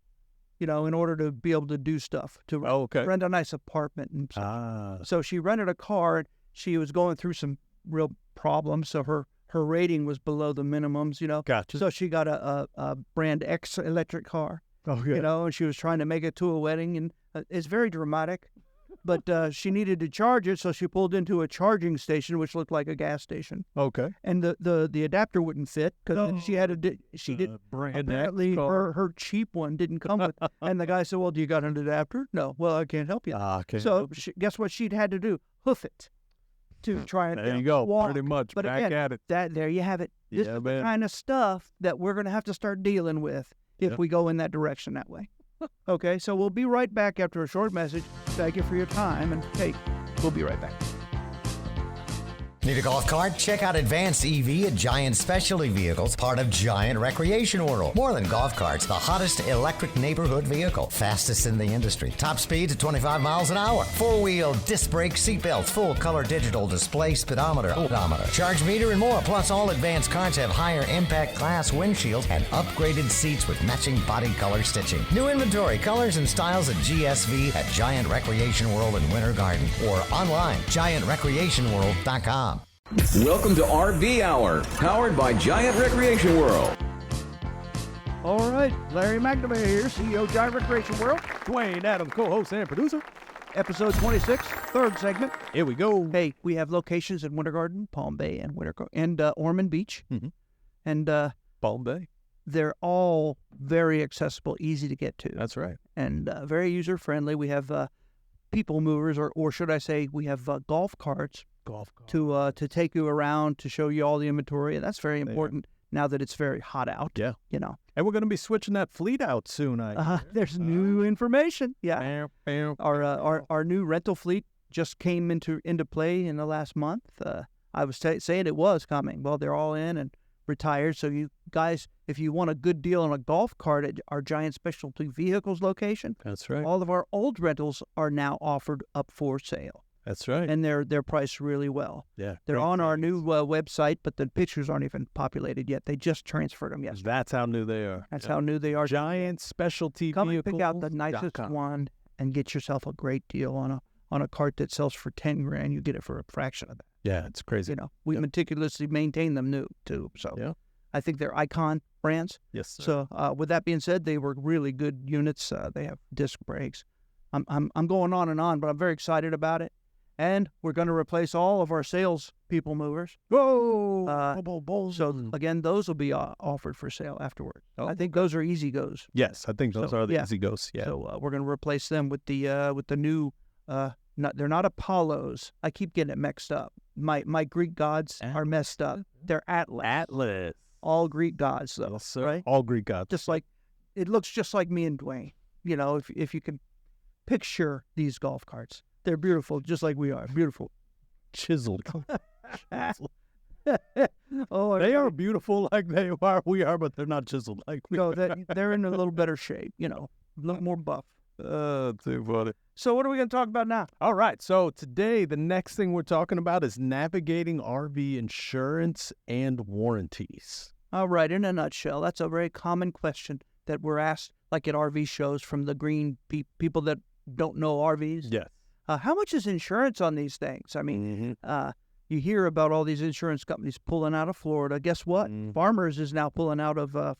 B: in order to be able to do stuff, to rent a nice apartment and stuff. So she rented a car. She was going through some real problems, so her rating was below the minimums,
C: Gotcha.
B: So she got a brand X electric car.
C: Okay.
B: And she was trying to make it to a wedding, and it's very dramatic. But she needed to charge it, so she pulled into a charging station, which looked like a gas station.
C: Okay.
B: And the adapter wouldn't fit because she had
C: brand
B: apparently
C: X car.
B: her cheap one didn't come with. And the guy said, "Well, do you got an adapter?" "No." "Well, I can't help you."
C: Okay.
B: So guess what she'd had to do? Hoof it to try and
C: there you go.
B: walk.
C: Pretty much.
B: But
C: back
B: again,
C: at it.
B: There you have it. This is the kind of stuff that we're going to have to start dealing with if we go in that direction that way. Okay, so we'll be right back after a short message. Thank you for your time, and hey, we'll be right back.
E: Need a golf cart? Check out Advanced EV at Giant Specialty Vehicles, part of Giant Recreation World. More than golf carts, the hottest electric neighborhood vehicle. Fastest in the industry. Top speeds at 25 miles an hour. Four-wheel disc brake seatbelts, full color digital display, speedometer, odometer, charge meter, and more. Plus, all advanced carts have higher impact glass windshields and upgraded seats with matching body color stitching. New inventory, colors, and styles at GSV at Giant Recreation World in Winter Garden or online, giantrecreationworld.com.
A: Welcome to RV Hour, powered by Giant Recreation World.
B: All right, Larry McNamara here, CEO of Giant Recreation World.
C: Dwayne Adams, co-host and producer.
B: Episode 26, third segment.
C: Here we go.
B: Hey, we have locations in Winter Garden, Palm Bay, and Ormond Beach.
C: Mhm.
B: And
C: Palm Bay.
B: they're all very accessible, easy to get to.
C: That's right.
B: And very user-friendly. We have people movers, or should I say, we have golf carts
C: Golf cart.
B: to take you around, to show you all the inventory, and that's very important now that it's very hot out.
C: Yeah.
B: You know.
C: And we're going to be switching that fleet out soon.
B: There's new information. Yeah.
C: Bam.
B: Our new rental fleet just came into play in the last month. I was saying it was coming. Well, they're all in and retired. So you guys, if you want a good deal on a golf cart at our Giant Specialty Vehicles location,
C: That's right.
B: all of our old rentals are now offered up for sale.
C: That's right.
B: And they're priced really well.
C: Yeah.
B: They're
C: great
B: on our
C: savings.
B: new website, but the pictures aren't even populated yet. They just transferred them yesterday.
C: That's how new they are.
B: That's
C: Yeah.
B: how new they are.
C: Giant Specialty
B: Come and
C: Vehicles.
B: pick out the nicest one and get yourself a great deal on a cart that sells for $10,000. You get it for a fraction of that.
C: Yeah, it's crazy.
B: You know, we meticulously maintain them new too. So
C: Yeah.
B: I think they're icon brands.
C: Yes, sir.
B: So with that being said, they were really good units. They have disc brakes. I'm going on and on, but I'm very excited about it. And we're going to replace all of our sales people movers.
C: Whoa!
B: So again, those will be offered for sale afterward.
C: Oh,
B: I think those are easy goes.
C: Yes, I think those
B: So,
C: are the
B: yeah.
C: easy goes. Yeah.
B: So we're going to replace them with the new. They're not Apollos. I keep getting it mixed up. My Greek gods are messed up. They're
C: Atlas.
B: all Greek gods though.
C: Yes, sir.
B: Right?
C: All Greek gods.
B: Just like it looks just like me and Dwayne. You know, if you can picture these golf carts, they're beautiful, just like we are. Beautiful.
C: chiseled.
B: Oh,
C: They are beautiful like we are, but they're not chiseled like we
B: no,
C: are.
B: they're in a little better shape. You know, a little more buff.
C: Too funny.
B: So what are we going to talk about now?
C: All right. So today, the next thing we're talking about is navigating RV insurance and warranties.
B: All right, in a nutshell, that's a very common question that we're asked, like at RV shows, from the green people that don't know RVs.
C: Yes.
B: How much is insurance on these things? I mean, you hear about all these insurance companies pulling out of Florida. Guess what? Farmers is now pulling out of a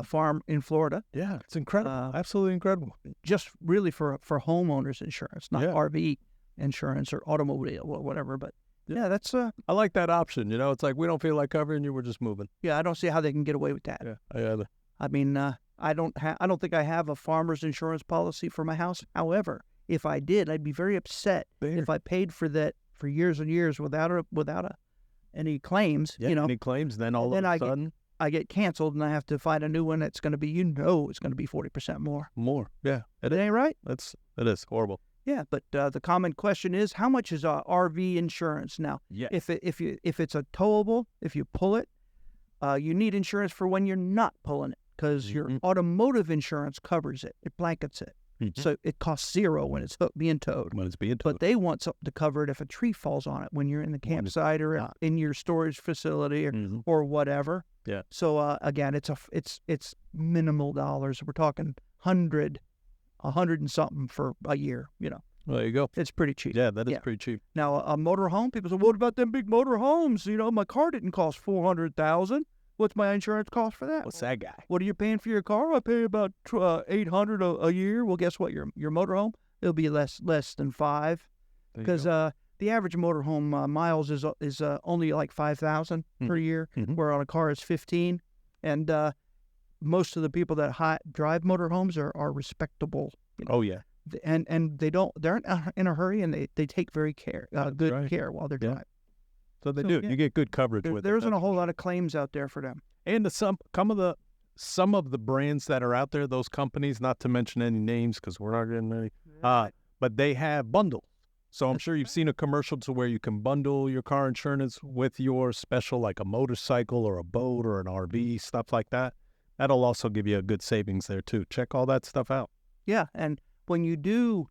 B: farm in Florida.
C: Yeah, it's incredible. Absolutely incredible.
B: Just really for homeowners insurance, not
C: Yeah.
B: RV insurance or automobile or whatever. But yeah, that's
C: I like that option. You know, it's like we don't feel like covering you. We're just moving.
B: I don't see how they can get away with that.
C: Yeah.
B: I mean, I don't think I have a farmer's insurance policy for my house. However, if I did, I'd be very upset if I paid for that for years and years without any claims.
C: Yeah,
B: you know,
C: any claims, then all
B: then
C: of a sudden
B: I get canceled and I have to find a new one that's going to be, it's going to be 40% more.
C: more. Yeah,
B: It ain't right.
C: it is horrible.
B: Yeah, but the common question is, how much is RV insurance now?
C: Yeah.
B: If it's a towable, if you pull it, you need insurance for when you're not pulling it, because your automotive insurance covers it. It blankets it. So it costs zero when it's being towed.
C: When it's being towed.
B: But they want something to cover it if a tree falls on it when you're in the campsite or in your storage facility or whatever.
C: Yeah.
B: So again, it's minimal dollars. We're talking 100 and something for a year.
C: Well, there you go.
B: It's pretty cheap.
C: Yeah, that is pretty cheap.
B: Now a motor home, people say, what about them big motor homes? My car didn't cost $400,000. What's my insurance cost for that?
C: What's that guy?
B: What are you paying for your car? I pay about $800 a year. Well, guess what? Your motorhome, it'll be less than $5,000, because the average motorhome miles is only like 5,000 per year, where on a car is 15, and most of the people that drive motorhomes are respectable.
C: Oh yeah.
B: And they aren't in a hurry, and they take very good care while they're driving.
C: So they do.
B: yeah.
C: You get good coverage with it.
B: There isn't a whole lot of claims out there for them.
C: And some of the some of the brands that are out there, those companies, not to mention any names because we're not getting any, but they have bundles. So I'm sure you've seen a commercial to where you can bundle your car insurance with your special, like a motorcycle or a boat or an RV, stuff like that. That'll also give you a good savings there too. Check all that stuff out.
B: Yeah, and when you do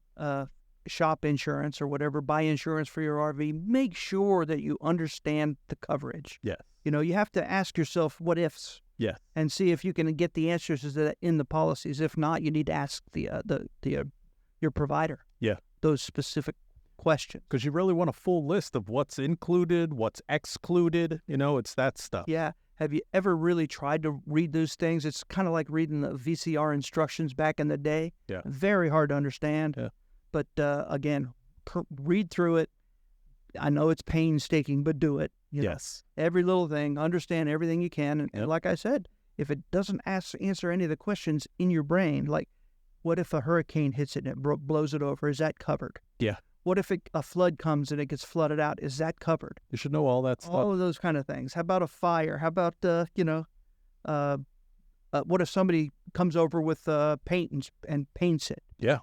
B: shop insurance or whatever, buy insurance for your RV, make sure that you understand the coverage.
C: Yes.
B: You have to ask yourself what ifs.
C: Yes.
B: And see if you can get the answers to that in the policies. If not, you need to ask your provider.
C: Yeah.
B: Those specific questions.
C: Because you really want a full list of what's included, what's excluded. It's that stuff.
B: Yeah. Have you ever really tried to read those things? It's kind of like reading the VCR instructions back in the day.
C: Yeah.
B: Very hard to understand.
C: Yeah.
B: But again, read through it. I know it's painstaking, but do it.
C: Yes.
B: Every little thing, understand everything you can. And like I said, if it doesn't answer any of the questions in your brain, like what if a hurricane hits it and it blows it over? Is that covered?
C: Yeah.
B: What if a flood comes and it gets flooded out? Is that covered?
C: You should know all that stuff.
B: All of those kind of things. How about a fire? How about, what if somebody comes over with paint and paints it?
C: Yeah.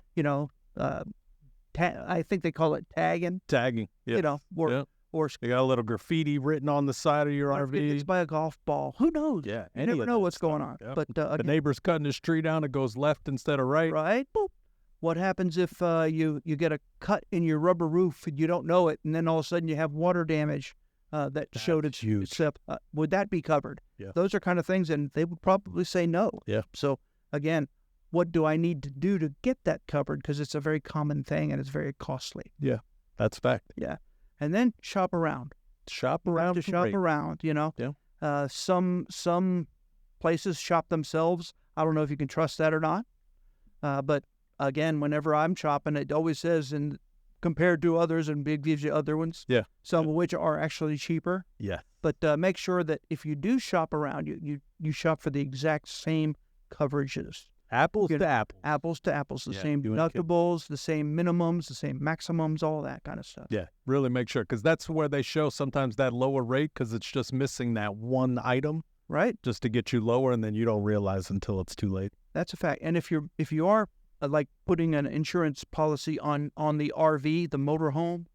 B: I think they call it tagging.
C: Tagging. Yeah.
B: Or
C: you got a little graffiti written on the side of your RV.
B: It's by a golf ball. Who knows?
C: Yeah.
B: You never know what's going on.
C: Yep.
B: But
C: the
B: again,
C: neighbor's cutting his tree down. It goes left instead of right.
B: right? Boop. What happens if you get a cut in your rubber roof and you don't know it, and then all of a sudden you have water damage that showed it's
C: huge.
B: Would that be covered?
C: Yeah.
B: Those are kind of things, and they would probably say no.
C: Yeah.
B: So again, what do I need to do to get that covered? Because it's a very common thing and it's very costly.
C: Yeah, that's fact.
B: Yeah. And then shop around.
C: Shop around.
B: To shop around,
C: Yeah.
B: Some places shop themselves. I don't know if you can trust that or not. But again, whenever I'm shopping, it always says, and compared to others, and it gives you other ones.
C: Yeah.
B: Some of which are actually cheaper.
C: Yeah.
B: But make sure that if you do shop around, you shop for the exact same coverages.
C: Apples to apples.
B: Apples to apples. The
C: Yeah,
B: same
C: you ain't kidding.
B: deductibles, the same minimums, the same maximums, all that kind of stuff.
C: Yeah, really make sure, because that's where they show sometimes that lower rate because it's just missing that one item,
B: Right.
C: just to get you lower, and then you don't realize until it's too late.
B: That's a fact. And if you are like putting an insurance policy on the RV, the motorhome,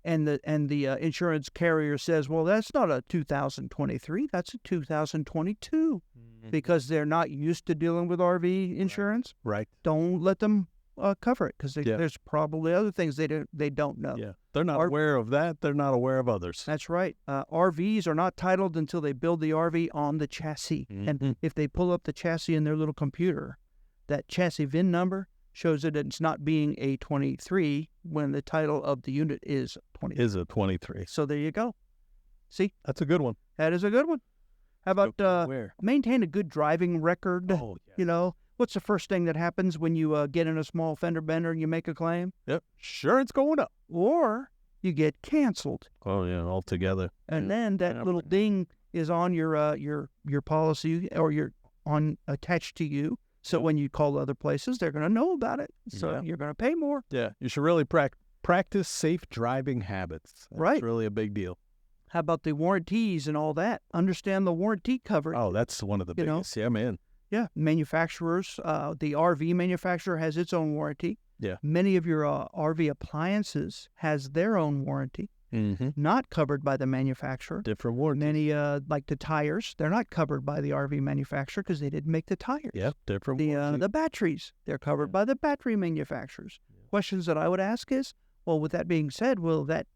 B: and the insurance carrier says, well, that's not a 2023, that's a 2022, because they're not used to dealing with RV insurance.
C: Right.
B: Don't let them cover it, because there's probably other things they don't know.
C: Yeah. They're not aware of that. They're not aware of others.
B: That's right. RVs are not titled until they build the RV on the chassis. And if they pull up the chassis in their little computer, that chassis VIN number shows that it's not being a 23 when the title of the unit is 23.
C: Is a 23.
B: So there you go. See?
C: That's a good one.
B: That is a good one. How about maintain a good driving record?
C: Oh, yeah.
B: What's the first thing that happens when you get in a small fender bender and you make a claim?
C: Yep. Insurance going up.
B: Or you get canceled.
C: Oh, yeah, altogether.
B: And then that little ding is on your policy, or attached to you. So when you call other places, they're going to know about it. So you're going to pay more.
C: Yeah, you should really practice safe driving habits. That's
B: Right.
C: really a big deal.
B: How about the warranties and all that? Understand the warranty coverage.
C: Oh, that's one of the biggest. Yeah, man.
B: Yeah, manufacturers. The RV manufacturer has its own warranty.
C: Yeah.
B: Many of your RV appliances has their own warranty, not covered by the manufacturer.
C: Different warranty.
B: Many, like the tires, they're not covered by the RV manufacturer because they didn't make the tires.
C: Yeah, different warranty.
B: The batteries, they're covered by the battery manufacturers. Yeah. Questions that I would ask is, well, with that being said, will that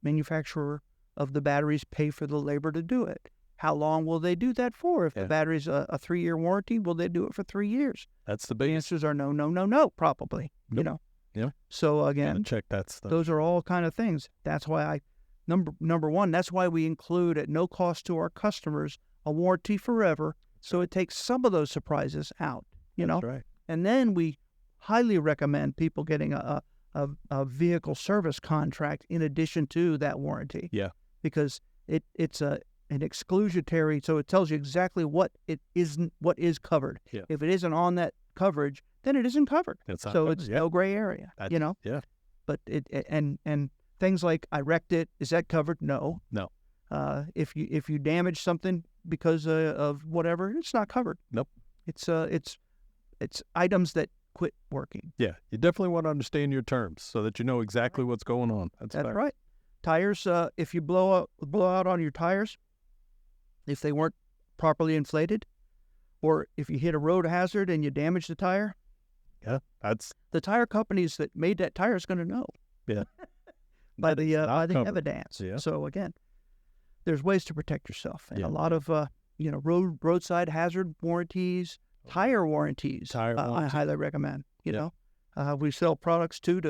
B: manufacturer of the batteries pay for the labor to do it? How long will they do that for? If the battery's a 3-year warranty, will they do it for 3 years?
C: That's the big
B: answers are no, probably.
C: Nope. Yeah.
B: So again,
C: check that stuff.
B: Those are all kind of things. That's why number one, that's why we include at no cost to our customers a warranty forever. So it takes some of those surprises out.
C: That's right.
B: And then we highly recommend people getting a vehicle service contract in addition to that warranty.
C: Yeah.
B: Because it's an exclusionary, so it tells you exactly what is covered.
C: Yeah.
B: If it isn't on that coverage, then it isn't covered.
C: It's not
B: so
C: covered.
B: it's no gray area.
C: Yeah.
B: But and things like I wrecked it, is that covered? No. If you damage something because of whatever, it's not covered.
C: Nope.
B: It's items that quit working.
C: Yeah, you definitely want to understand your terms so that you know exactly what's going on. That's
B: right. Tires. If you blow out on your tires, if they weren't properly inflated, or if you hit a road hazard and you damage the tire,
C: yeah, that's
B: the tire companies that made that tire is going to know.
C: Yeah,
B: by the
C: covered.
B: evidence.
C: Yeah.
B: So again, there's ways to protect yourself, and
C: Yeah.
B: a lot of roadside hazard warranties, tire warranties. I highly recommend. You know, we sell products too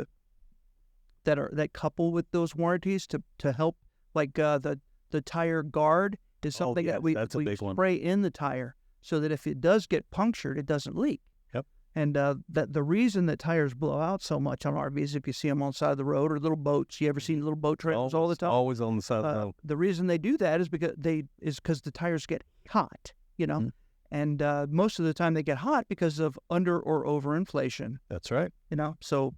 B: that couple with those warranties to help. Like the tire guard is something that we spray in the tire so that if it does get punctured, it doesn't leak.
C: Yep.
B: And that the reason that tires blow out so much on RVs, if you see them on the side of the road or little boats, you ever seen little boat trailers all the time?
C: Always on the side of the road.
B: The reason they do that is because the tires get hot, you know, and most of the time they get hot because of under or over inflation.
C: That's right.
B: You know, so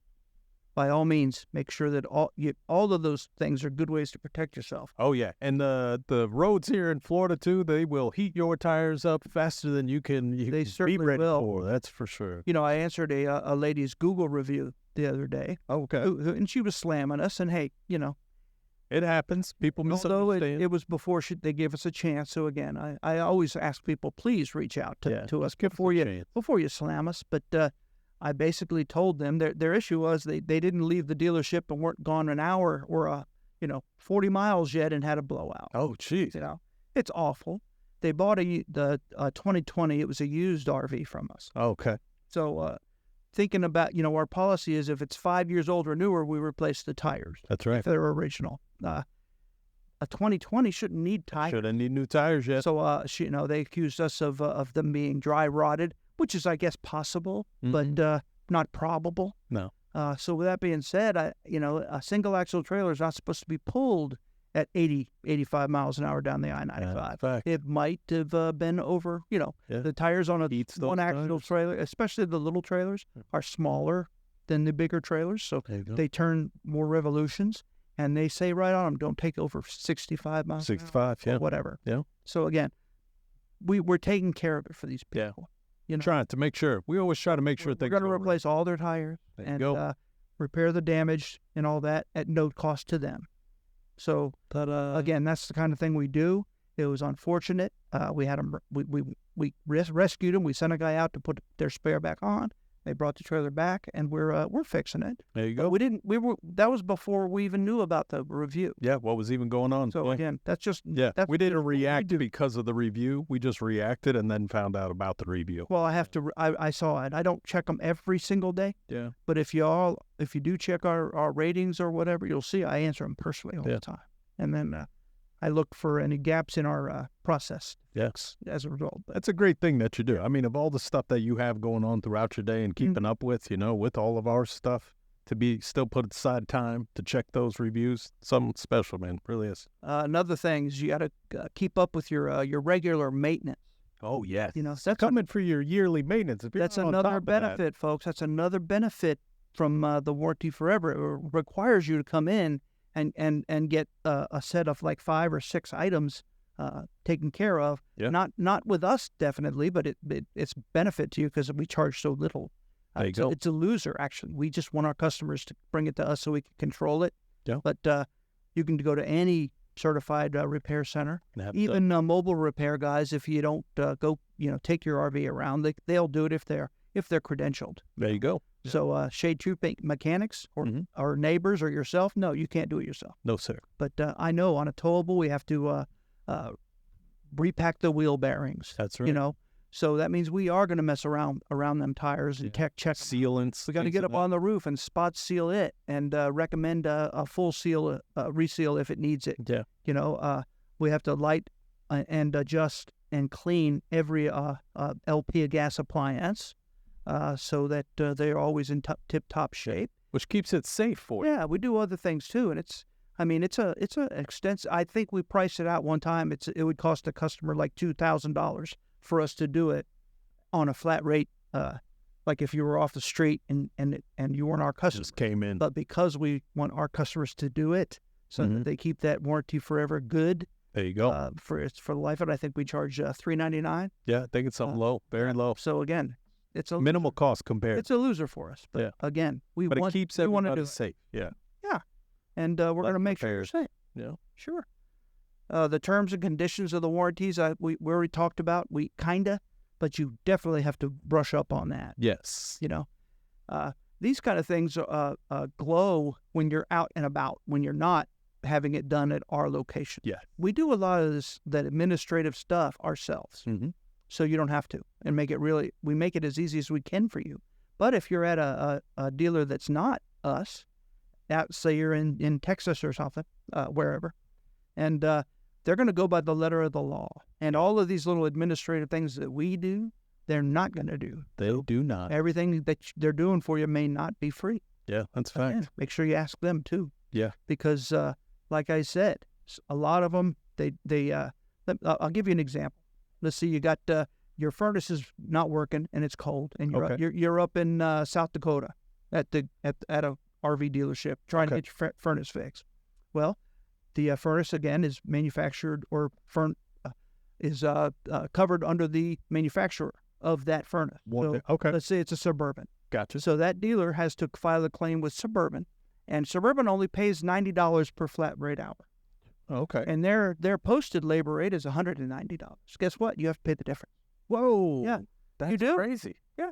B: by all means, make sure that all of those things are good ways to protect yourself.
C: Oh yeah, and the roads here in Florida too, they will heat your tires up faster than you can.
B: They certainly
C: be ready
B: will.
C: For. That's for sure.
B: You know, I answered a lady's Google review the other day.
C: Okay.
B: And she was slamming us, and hey, you know,
C: it happens. People misunderstand.
B: Although it was before they gave us a chance. So again, I always ask people, please reach out to us before you slam us. But I basically told them their issue was they didn't leave the dealership and weren't gone an hour or 40 miles yet and had a blowout.
C: Oh, geez.
B: You know, it's awful. They bought the 2020. It was a used RV from us.
C: Okay.
B: So thinking about, our policy is if it's 5 years old or newer, we replace the tires.
C: That's right.
B: If they're original. A 2020 shouldn't need tires.
C: Shouldn't need new tires yet.
B: So they accused us of them being dry rotted, which is, I guess, possible, but not probable.
C: No.
B: So with that being said, a single axle trailer is not supposed to be pulled at 80, 85 miles an hour down the I-95. It might have been over, the tires on a one axle trailer, especially the little trailers, are smaller than the bigger trailers. So they turn more revolutions, and they say right on them, don't take over 65 miles
C: 65,
B: or whatever.
C: Yeah.
B: So again, we're taking care of it for these people.
C: Trying to make sure. We always try to make sure
B: we're going to replace all their tires and repair the damage and all that at no cost to them. So again, that's the kind of thing we do. It was unfortunate. We had them. We rescued them. We sent a guy out to put their spare back on. They brought the trailer back, and we're fixing it.
C: There you go.
B: But that was before we even knew about the review.
C: Yeah, what was even going on?
B: So again, that's just
C: we didn't react because of the review. We just reacted and then found out about the review.
B: Well, I saw it. I don't check them every single day.
C: Yeah.
B: But if you do check our ratings or whatever, you'll see I answer them personally all the time, and then I look for any gaps in our process.
C: Yes.
B: As a result.
C: That's a great thing that you do. I mean, of all the stuff that you have going on throughout your day and keeping up with, with all of our stuff, to be still put aside time to check those reviews, something special, man. It really is.
B: Another thing is you got to keep up with your regular maintenance.
C: Oh, yes.
B: That's
C: coming for your yearly maintenance. If
B: that's another benefit, folks. That's another benefit from the Warranty Forever. It requires you to come in and get a set of like 5 or 6 items taken care of.
C: Yeah.
B: Not with us, definitely, but it's benefit to you because we charge so little.
C: There you go.
B: It's a loser, actually. We just want our customers to bring it to us so we can control it.
C: Yeah.
B: But you can go to any certified repair center, even mobile repair guys. If you don't go, take your RV around, they'll do it if they're credentialed.
C: There you go.
B: So shade true mechanics or neighbors or yourself, no, you can't do it yourself.
C: No, sir.
B: But I know on a towable we have to repack the wheel bearings.
C: That's right.
B: So that means we are going to mess around them tires and check
C: sealants.
B: We got to get up on the roof and spot seal it and recommend a full seal, reseal if it needs it.
C: Yeah.
B: We have to light and adjust and clean every LP gas appliance so that they're always in tip-top shape.
C: Which keeps it safe for you.
B: Yeah, we do other things too, and it's a extensive. I think we priced it out one time. It would cost a customer like $2,000 for us to do it on a flat rate, like if you were off the street and you weren't our customer.
C: Just came in.
B: But because we want our customers to do it, so that they keep that warranty forever good,
C: There you go.
B: For the life of it, I think we charge $3.99.
C: Yeah, I think it's something low, very low.
B: So again, it's a
C: Minimal cost compared.
B: It's a loser for us. But again,
C: But it keeps everybody
B: do
C: safe. Yeah.
B: Yeah, and we're going to make sure you're safe.
C: Yeah.
B: Sure. The terms and conditions of the warranties, we already talked about. We kinda, but you definitely have to brush up on that.
C: Yes.
B: You know, these kind of things glow when you're out and about. When you're not having it done at our location.
C: Yeah.
B: We do a lot of that administrative stuff ourselves, so you don't have to, and we make it as easy as we can for you. But if you're at a dealer that's not us, say you're in Texas or something, wherever, and they're going to go by the letter of the law. And all of these little administrative things that we do, they're not going to do.
C: They do not.
B: Everything that they're doing for you may not be free.
C: Yeah, that's a fact.
B: Again, make sure you ask them too.
C: Yeah.
B: Because, like I said, a lot of them, I'll give you an example. Let's see, you got your furnace is not working and it's cold, and you're up in South Dakota at a RV dealership trying to get your furnace fixed. Well, the furnace again is manufactured or is covered under the manufacturer of that furnace. So let's say it's a Suburban.
C: Gotcha.
B: So that dealer has to file a claim with Suburban, and Suburban only pays $90 per flat rate hour.
C: Okay.
B: And their posted labor rate is $190. Guess what? You have to pay the difference.
C: Whoa.
B: Yeah.
C: That's
B: you do?
C: crazy.
B: Yeah.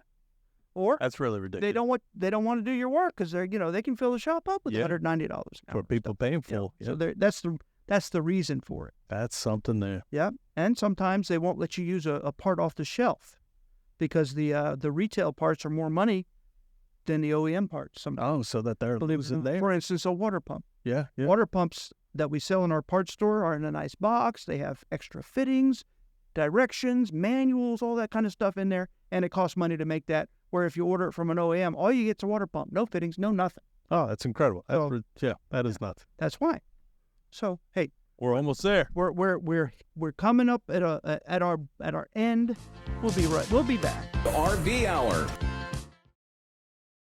B: Or
C: That's really ridiculous.
B: they don't want to do your work because they can fill the shop up with $190
C: for people paying full.
B: Yeah. So that's the reason for it.
C: That's something there.
B: Yeah. And sometimes they won't let you use a part off the shelf because the retail parts are more money than the OEM parts.
C: So that they're losing there.
B: For instance, a water pump.
C: Yeah.
B: Water pumps that we sell in our parts store are in a nice box. They have extra fittings, directions, manuals, all that kind of stuff in there, and it costs money to make that. Where if you order it from an OEM, all you get's a water pump, no fittings, no nothing.
C: Oh, that's incredible. That is nuts.
B: That's why. So hey,
C: we're almost there.
B: We're coming up at our end. We'll be back.
A: The RV Hour.